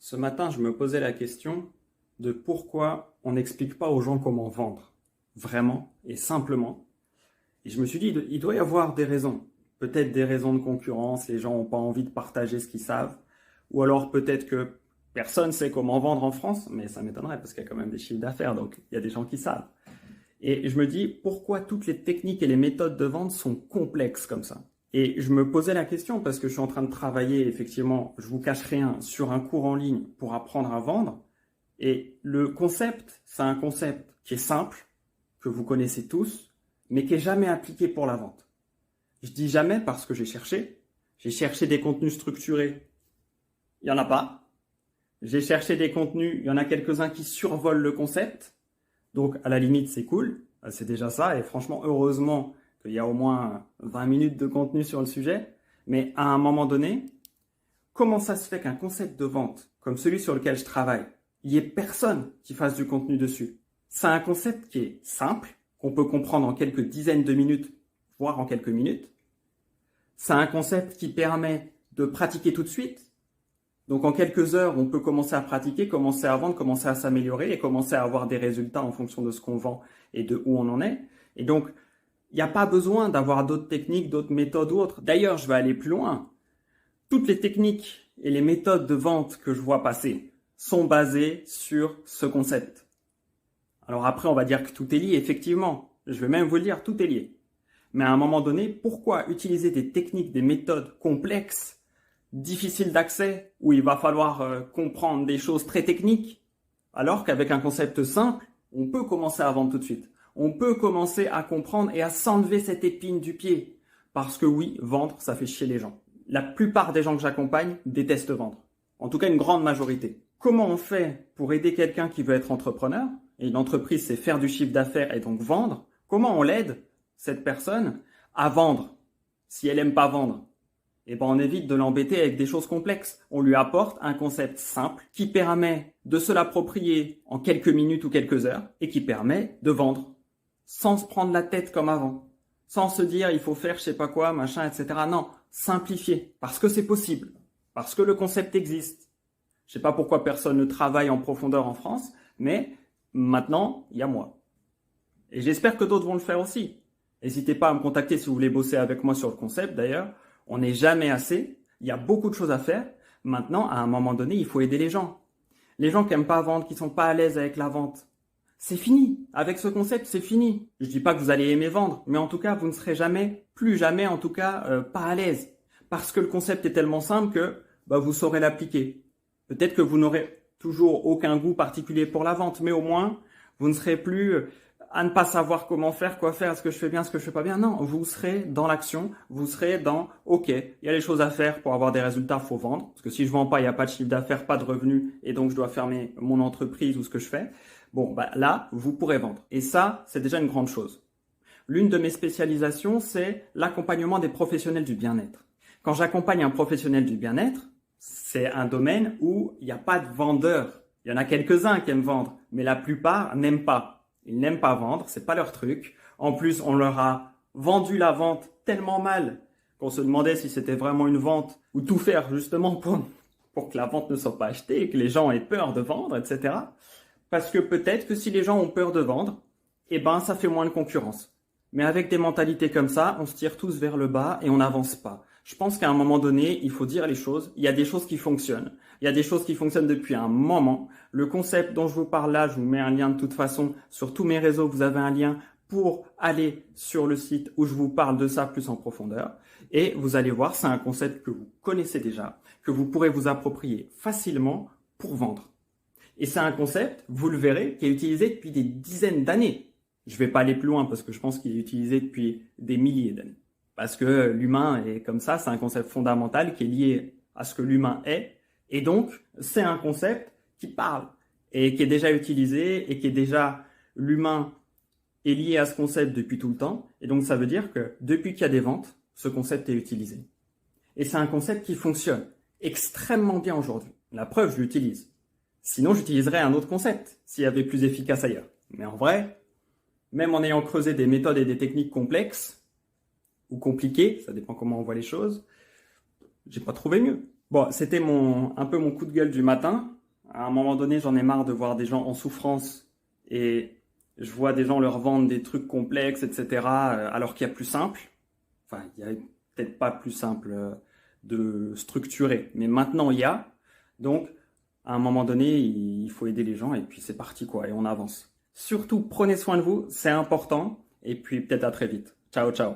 Ce matin, je me posais la question de pourquoi on n'explique pas aux gens comment vendre, vraiment et simplement. Et je me suis dit, il doit y avoir des raisons. Peut-être des raisons de concurrence, les gens n'ont pas envie de partager ce qu'ils savent. Ou alors peut-être que personne ne sait comment vendre en France, mais ça m'étonnerait parce qu'il y a quand même des chiffres d'affaires, donc il y a des gens qui savent. Et je me dis, pourquoi toutes les techniques et les méthodes de vente sont complexes comme ça? Et je me posais la question parce que je suis en train de travailler, effectivement, je vous cache rien, sur un cours en ligne pour apprendre à vendre. Et le concept, c'est un concept qui est simple, que vous connaissez tous, mais qui est jamais appliqué pour la vente. Je dis jamais parce que j'ai cherché des contenus structurés, il n'y en a pas. J'ai cherché des contenus, il y en a quelques-uns qui survolent le concept. Donc, à la limite, c'est cool. C'est déjà ça. Et franchement, heureusement qu'il y a au moins 20 minutes de contenu sur le sujet. Mais à un moment donné, comment ça se fait qu'un concept de vente, comme celui sur lequel je travaille, il n'y ait personne qui fasse du contenu dessus? C'est un concept qui est simple, qu'on peut comprendre en quelques dizaines de minutes, voire en quelques minutes. C'est un concept qui permet de pratiquer tout de suite. Donc en quelques heures, on peut commencer à pratiquer, commencer à vendre, commencer à s'améliorer et commencer à avoir des résultats en fonction de ce qu'on vend et de où on en est. Et donc, il n'y a pas besoin d'avoir d'autres techniques, d'autres méthodes ou autres. D'ailleurs, je vais aller plus loin. Toutes les techniques et les méthodes de vente que je vois passer sont basées sur ce concept. Alors après, on va dire que tout est lié, effectivement. Je vais même vous le dire, tout est lié. Mais à un moment donné, pourquoi utiliser des techniques, des méthodes complexes, difficiles d'accès, où il va falloir comprendre des choses très techniques, alors qu'avec un concept simple, on peut commencer à vendre tout de suite. On peut commencer à comprendre et à s'enlever cette épine du pied. Parce que oui, vendre, ça fait chier les gens. La plupart des gens que j'accompagne détestent vendre. En tout cas, une grande majorité. Comment on fait pour aider quelqu'un qui veut être entrepreneur? Et une entreprise, c'est faire du chiffre d'affaires et donc vendre. Comment on l'aide, cette personne, à vendre si elle n'aime pas vendre? Eh ben, on évite de l'embêter avec des choses complexes. On lui apporte un concept simple qui permet de se l'approprier en quelques minutes ou quelques heures et qui permet de vendre sans se prendre la tête comme avant, sans se dire il faut faire je sais pas quoi, machin, etc. Non, simplifier parce que c'est possible, parce que le concept existe. Je sais pas pourquoi personne ne travaille en profondeur en France, mais maintenant, il y a moi. Et j'espère que d'autres vont le faire aussi. N'hésitez pas à me contacter si vous voulez bosser avec moi sur le concept d'ailleurs. On n'est jamais assez, il y a beaucoup de choses à faire. Maintenant, à un moment donné, il faut aider les gens. Les gens qui n'aiment pas vendre, qui sont pas à l'aise avec la vente, c'est fini. Avec ce concept, c'est fini. Je dis pas que vous allez aimer vendre, mais en tout cas, vous ne serez jamais, plus jamais en tout cas, pas à l'aise. Parce que le concept est tellement simple que vous saurez l'appliquer. Peut-être que vous n'aurez toujours aucun goût particulier pour la vente, mais au moins, vous ne serez plus à ne pas savoir comment faire, quoi faire, est-ce que je fais bien, est-ce que je fais pas bien. Non, vous serez dans l'action, vous serez dans OK, il y a les choses à faire pour avoir des résultats, faut vendre. Parce que si je vends pas, il n'y a pas de chiffre d'affaires, pas de revenus, et donc je dois fermer mon entreprise ou ce que je fais. Bon, là, vous pourrez vendre. Et ça, c'est déjà une grande chose. L'une de mes spécialisations, c'est l'accompagnement des professionnels du bien-être. Quand j'accompagne un professionnel du bien-être, c'est un domaine où il n'y a pas de vendeurs. Il y en a quelques-uns qui aiment vendre, mais la plupart n'aiment pas. Ils n'aiment pas vendre, c'est pas leur truc. En plus, on leur a vendu la vente tellement mal qu'on se demandait si c'était vraiment une vente ou tout faire justement pour que la vente ne soit pas achetée et que les gens aient peur de vendre, etc. Parce que peut-être que si les gens ont peur de vendre, ça fait moins de concurrence. Mais avec des mentalités comme ça, on se tire tous vers le bas et on n'avance pas. Je pense qu'à un moment donné, il faut dire les choses. Il y a des choses qui fonctionnent. Il y a des choses qui fonctionnent depuis un moment. Le concept dont je vous parle là, je vous mets un lien de toute façon sur tous mes réseaux. Vous avez un lien pour aller sur le site où je vous parle de ça plus en profondeur. Et vous allez voir, c'est un concept que vous connaissez déjà, que vous pourrez vous approprier facilement pour vendre. Et c'est un concept, vous le verrez, qui est utilisé depuis des dizaines d'années. Je ne vais pas aller plus loin parce que je pense qu'il est utilisé depuis des milliers d'années. Parce que l'humain est comme ça, c'est un concept fondamental qui est lié à ce que l'humain est. Et donc, c'est un concept qui parle et qui est déjà utilisé et qui est déjà, l'humain est lié à ce concept depuis tout le temps. Et donc, ça veut dire que depuis qu'il y a des ventes, ce concept est utilisé. Et c'est un concept qui fonctionne extrêmement bien aujourd'hui. La preuve, je l'utilise. Sinon, j'utiliserais un autre concept s'il y avait plus efficace ailleurs. Mais en vrai, même en ayant creusé des méthodes et des techniques complexes ou compliquées, ça dépend comment on voit les choses, j'ai pas trouvé mieux. Bon, c'était un peu mon coup de gueule du matin. À un moment donné, j'en ai marre de voir des gens en souffrance et je vois des gens leur vendre des trucs complexes, etc., alors qu'il y a plus simple. Enfin, il y a peut-être pas plus simple de structurer, mais maintenant il y a. Donc, à un moment donné, il faut aider les gens et puis c'est parti quoi, et on avance. Surtout, prenez soin de vous, c'est important. Et puis peut-être à très vite. Ciao, ciao.